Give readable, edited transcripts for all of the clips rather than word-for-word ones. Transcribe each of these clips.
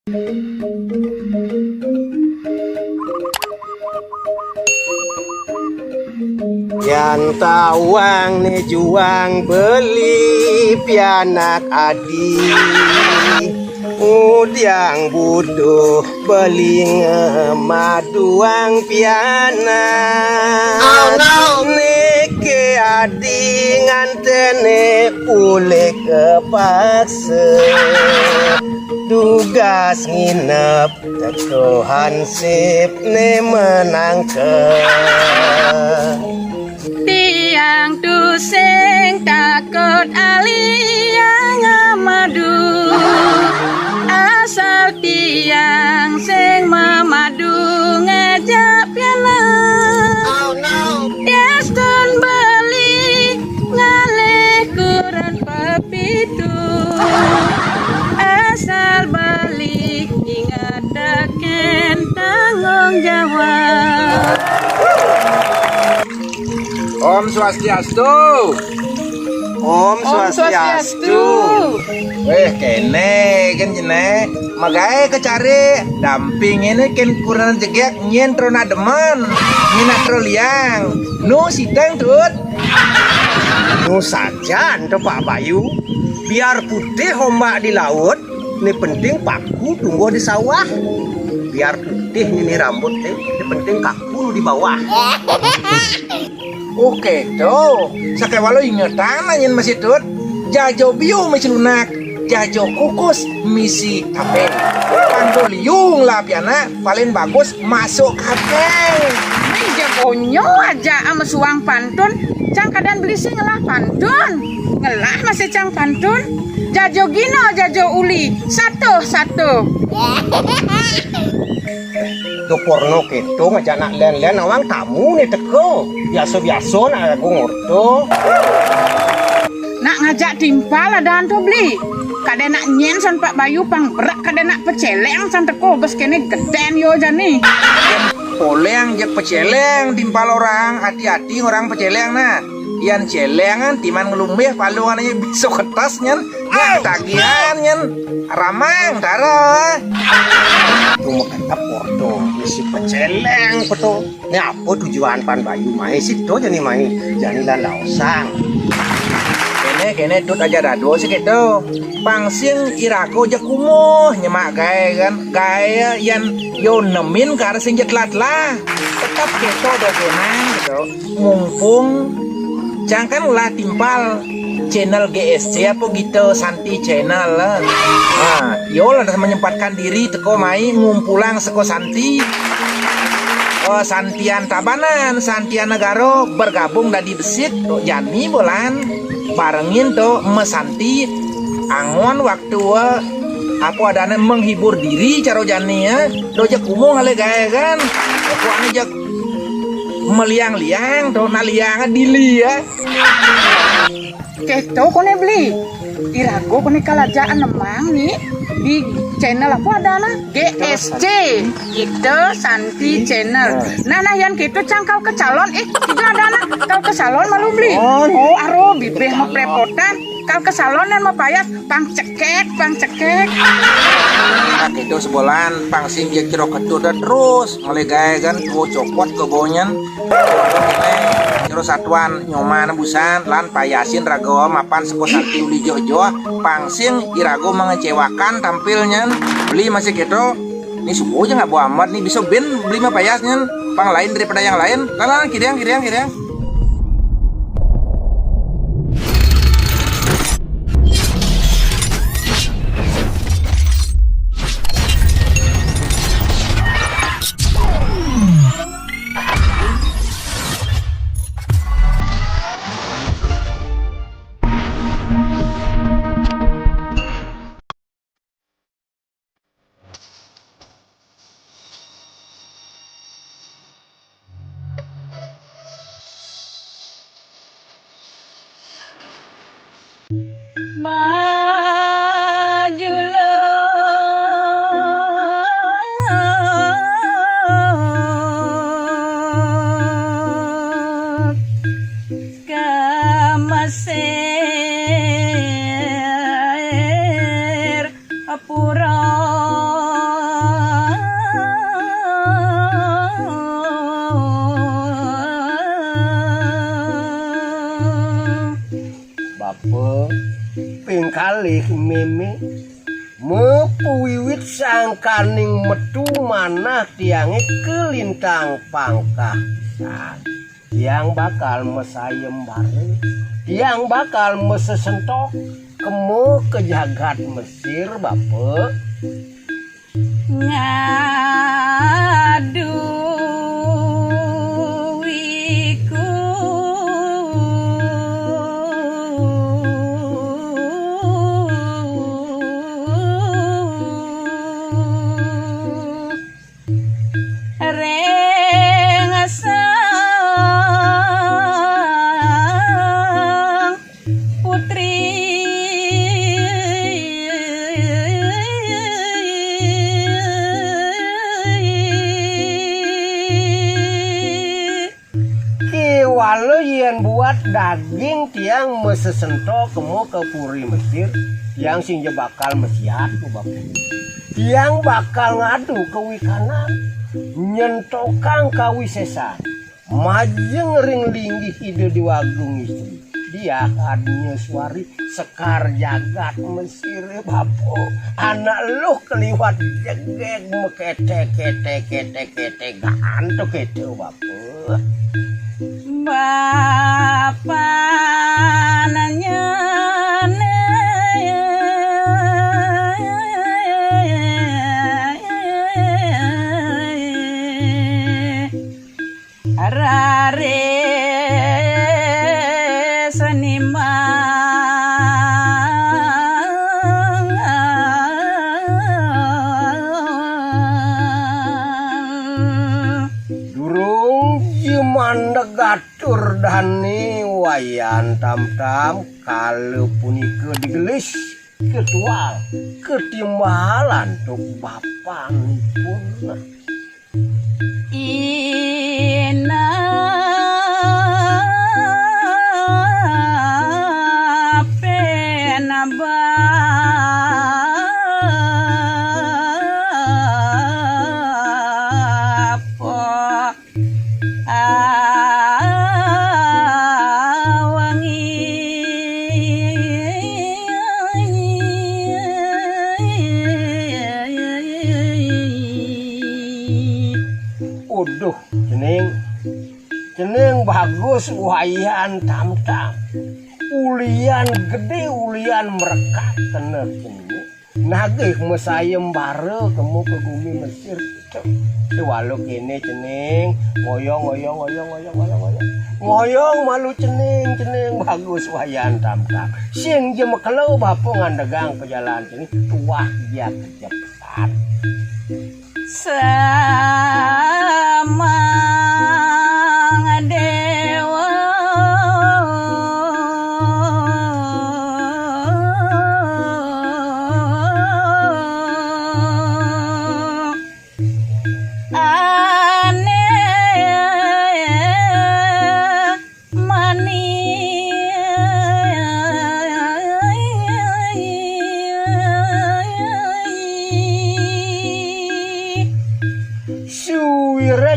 Yan tawang ni juang beli pianak adi udiang buduh beli maduang piana neke adi ngantene ule kepaksa tugas nginep teko hansip ne menangke tiang tuseng takut aliyang madu asal tiang sing memadu ngejak piala Yastun beli ngalih kuran pepitu asal balik ingat akan tanggung jawab. Om Swastiastu. Om Swastiastu. Weh kene kan jene magae kecari damping ini kan kurang jegek nyen trona demen minat liang nu sidang tut Nu saja ento Pak Bayu, biar putih ombak di laut, ini penting paku tunggu di sawah. Biar putih ini rambut ini penting kaku di bawah. oke tuh sakewalo ingetan nyen masih tut jajo biu misi lunak jajo kukus misi tape pandoliung lah piana paling bagus masuk kapeng. Ini jagonyo aja sama suang pantun cang kadang beli sih ngelah pantun ngelah masih cang pantun jajo gino jajo uli satu Tuh porno gitu ngajak nak len-len awang tamu nih teko. Biasa-biasa nak aku ngurto. nak ngajak timpal ada antu beli kadang nak nyen san Pak Bayu pang berak kadang nak peceleng san teko bes kene geden yo jani Poleng jak peceleng timpal orang hati-hati orang peceleng nah yan celengan timan ngelumbeh paluan aja bisa kertas nyen ya tagihan nyen ramang taro Tuh makan porto, misi peceleng peto. Ini apa tujuan Pan Bayu mai situ jadi mai jadi lan laosang. kene tut aja dado sih gitu pangsing irako jak kumuh nyemak gae kan gae yan yo nemin kar sing jetlat lah tetap keto dogenan gitu mumpung jangan lah timpal channel GSC apa gitu Santi channel lah yo lah menyempatkan diri teko mai ngumpulang seko Santi Santian Tabanan Santian Negaro bergabung dari Besit Jani bulan barengin tuh Mesanti angon waktu aku adanya menghibur diri caro Jani ya dojak umum ngale gaya kan aku anjak meliang-liang tuh naliang dili ya keto kone beli irago kone kalajaan nemang nih di channel apa ada lah GSC itu Santi channel nah yang gitu cangkau ke calon juga ada nah kau ke salon malu beli oh aro bibir mau prepotan kau ke salon dan mau payah pang cekek nah itu sebulan pangsing jak ciro ketut terus mulai gaya kan tuh copot ke bonyen ciro satuan nyoman busan lan payasin rago mapan seko Santi uli jojo pangsing irago mengecewakan tampilnya beli masih gitu ini subuh aja nggak buat amat nih bisa ben beli mah payasnya pang lain daripada yang lain lah kiriang bape pengkalih meme mepuwiwit sangkaning metu manah tiange kelintang pangkah pisan. Tiang bakal mesayem bareng, tiang bakal mesesentok kemo ke jagat Mesir bape. Ngaduwiku rengsang putri Walau yen buat daging tiang mesesentok kemo ke puri Mesir, tiang sing bakal mesiat tuh bapak. Tiang bakal ngadu ke wikanan, nyentokang kawisesan, majeng ring linggih ide di wagung istri. Dia adnya suari sekar jagat Mesir bapo. Anak lu keliwat jegeg mekete ganto kete bapo. Bapak nanya rare seniman durung jemandeg gatur dani wayan tam-tam kalau punika digelis ketual ketimbalan tuk bapanipun ina penabapa uduh ceneng bagus wayan tam-tam ulian gede ulian merekat kena ceneng nagih mesayem bare kemu ke bumi Mesir walau kene ceneng ngoyong malu ceneng bagus wayan tam-tam sing jemekelo bapo ngandegang ke jalan ceneng tuah dia kejepetan sama dewa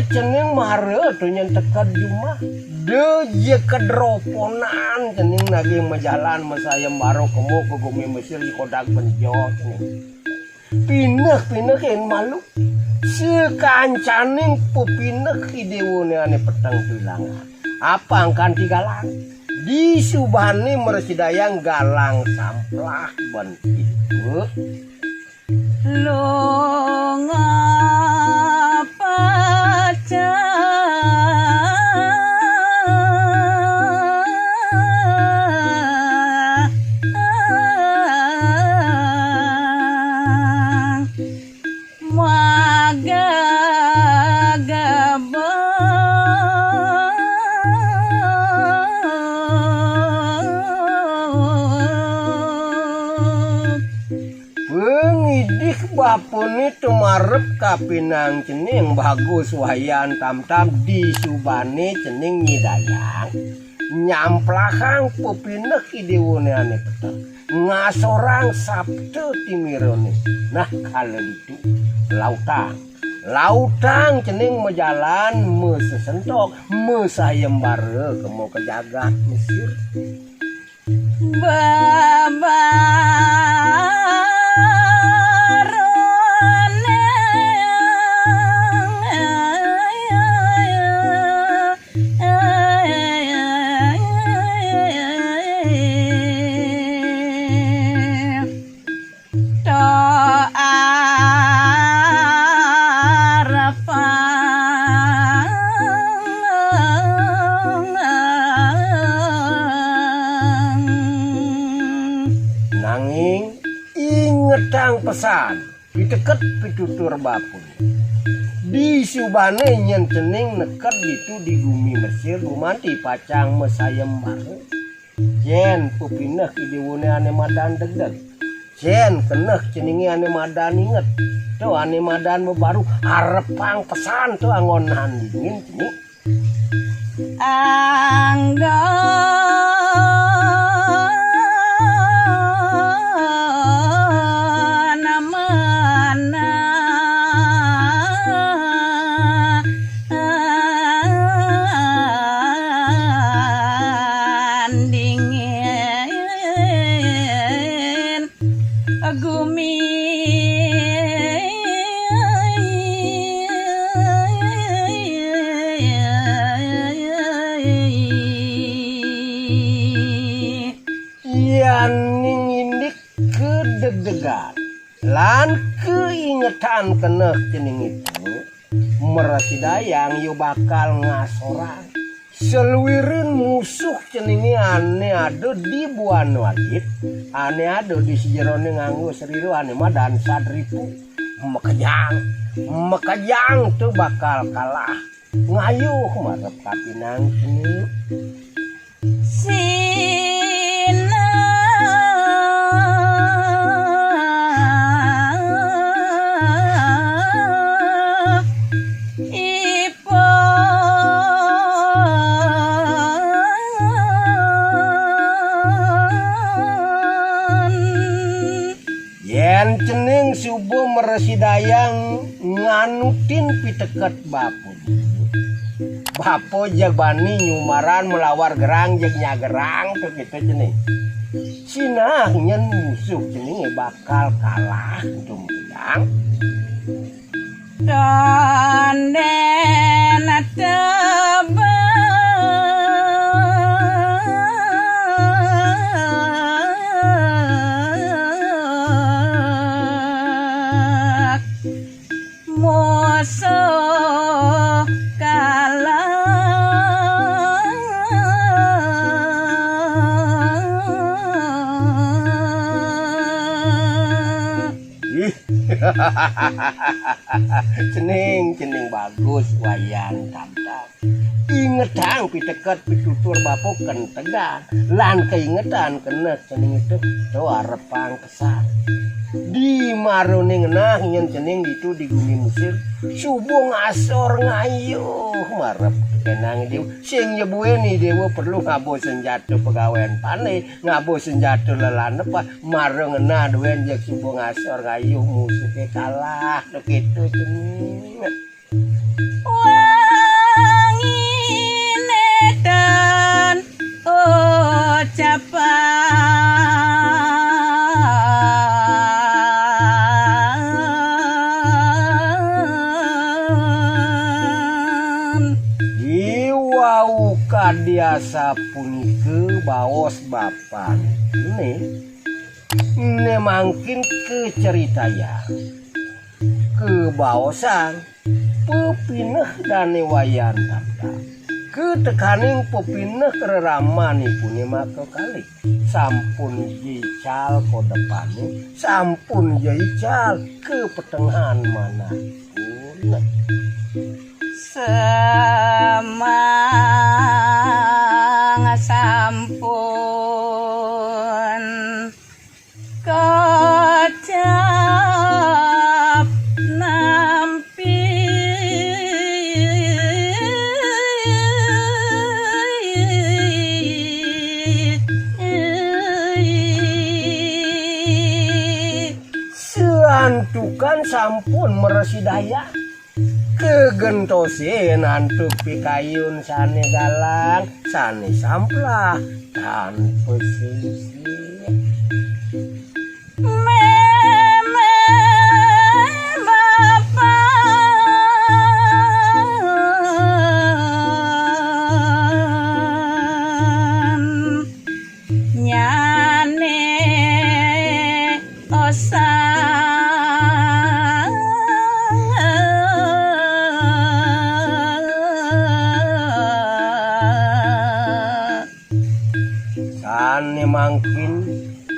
ceneng mare tuh nyentekan jumah deje kedroponan ceneng nagi majalan masayem baro kemo ke bumi Mesir di kodak benjo ceneng pineh yang malu sekancaning pepineh idewone ane petang tulangan apa angkan tigalang di subhani meresidayang galang samplah ban itu lo bapuni tumarep kapinang cening bagus wayan tam-tam di subane cening nyidayang nyamplakang pepineh idewone ane petang ngasorang sabtu timirone nah kalau itu lautang cening mejalan mesesentok mesayembare kemo ke jagat Mesir Nanging ingetang pesan piteket pitutur bapun di subane nyen cening neket itu di bumi Mesir gumanti pacang mesayem bareng jen pupineh kidiwune ane madan degdeg jen keneh ceningi ane madan inget tuh ane madan baru harapang pesan tuh angonan dingin cening angga ningindik kedeg-degan lan keingetan keneh cening itu meresidayang yu bakal ngasoran seluirin musuh ceningi ane ada di buan wajib ane ada di sejerone nganggo seriru ane madan sadripu mekejang tuh bakal kalah ngayuh marep kapinang cening yen cening subuh meresidayang nganutin piteket bapun bapo jag bani nyumaran melawar gerang jag nyagerang tuh gitu cening Cina nyen musuh cening bakal kalah dumdang donden tebak musuh kalah cening bagus wayan tantang ingetang piteket pitutur bapo kentegan lan keingetan kena cening itu tuh arepang kesan di maruning nah nyen cening itu di bumi Mesir subuh ngasor ngayuh marep kenang dew sing nyebueni dewa perlu ngabo senjata pegawean pane ngabo senjata lelanepa marung ngena dewen jak subuh ngasor ngayuh musuh kalah begitu cening wangine dan wau kadiasa punike baos bapan ini mangkin ke ceritaya ke baosan pepineh dane wayan tanda ketekaning pepineh kereramani puni maka kali sampun jical ko depane sampun jical ke pertengahan mana pun semang sampun kecap nampi seantukan sampun meresidaya kegentosin antuk pikayun sane galang sane samplah dan pesisir sane mangkin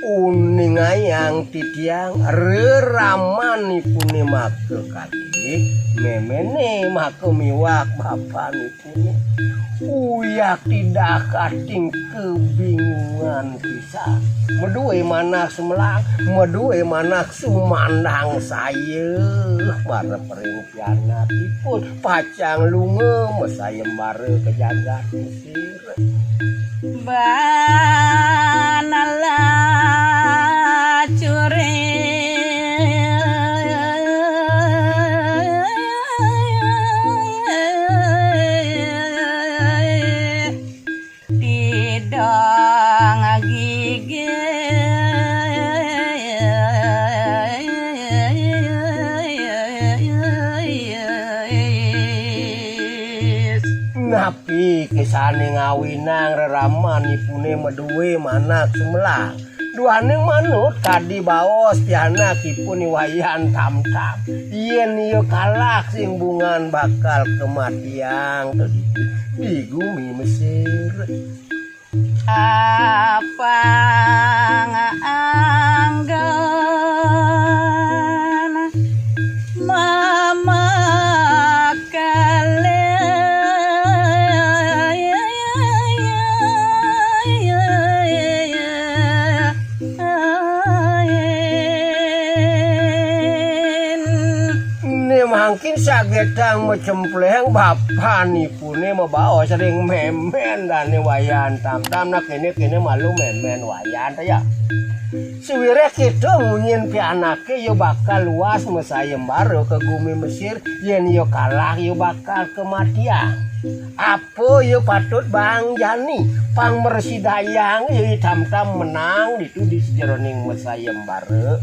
uning ayang titiang reramani pune make kali memene make miwak bapak pune uyak tidak kating kebingungan pisah medue manak semelang medue manak sumandang saya para peringpianatipun pacang lunge mesayem bare kejagat Mesir banala cure tidak gigis napi kesane ngawinang reraman ipune medue manak semelang duane manut kadi baos pianak ipun wayan tam-tam yen yo kalak sing bungan bakal kematian di bumi Mesir apa anggan mama mangkin sagedang mecempleng bapak nipune membawa sering memen dan wayan tam-tam nak kene malu memen wayan ya suwire kita ngunyin pianake yo bakal luas mesayem baru ke bumi Mesir yen yo kalah yo bakal kematian apa yo patut Bang Jani pang mersidayang yo tam-tam menang itu di sejeroning mesayem baru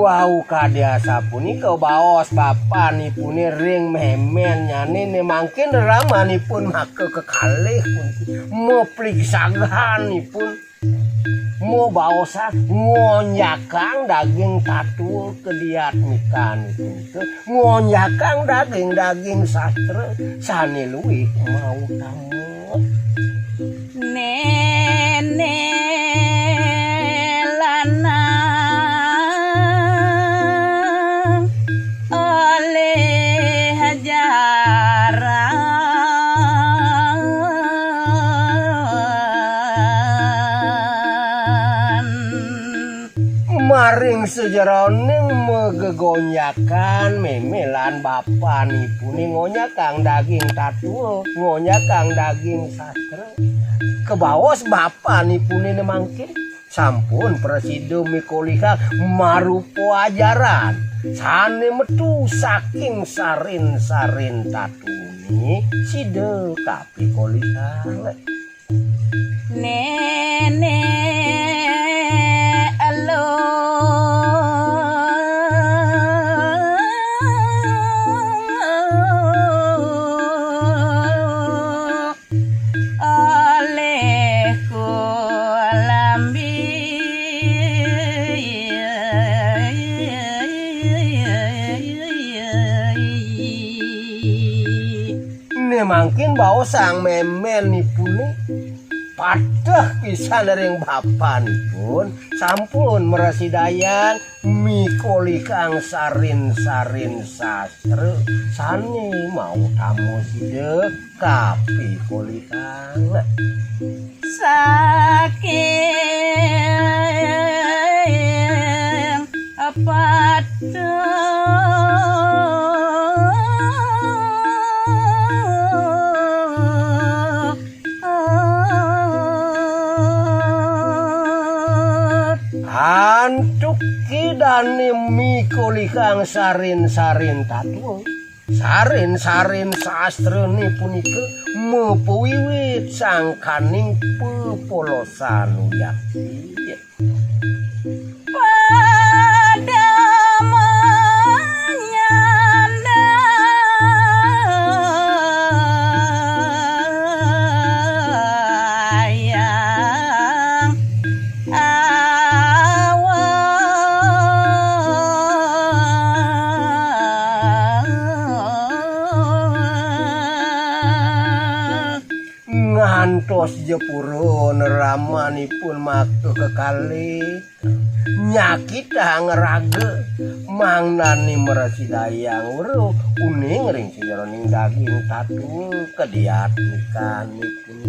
wau kadia sapuni ke baos bapak nipune ring memen nyane ne mangkin ramanipun make kekalih pun mau pliksagan nipun mau baosa ngonyakang daging tatul kediat mikan itu ngonyakang daging sastra sane luwih mau tamu nenek maring sejeroning megegonyakan memelan bapak nipune ngonyakang daging tatul ngonyakang daging sastra kebawas bapak nipune mangkin sampun presido mikolika marupo ajaran sane metu saking sarin tatuni side kapi kolika nenek alo mangkin bawa sang memen nipune padah pisan ring bapak nipun sampun merasidayan koli kang sarin-sarin sastra sani mau tamu side kapi koli kang saking apa Antuk kidane mikoli kang sarin-sarin tatu sarin-sarin sastra ni punika mepuwiwit sangkaning pepolosan yakti pada menyandang ngantos jepurun ramanipun maktu kekalih nyakit ngeraga mangnani merasi dayang weruh uning ring sejeroning daging tatu kediat ikan nipun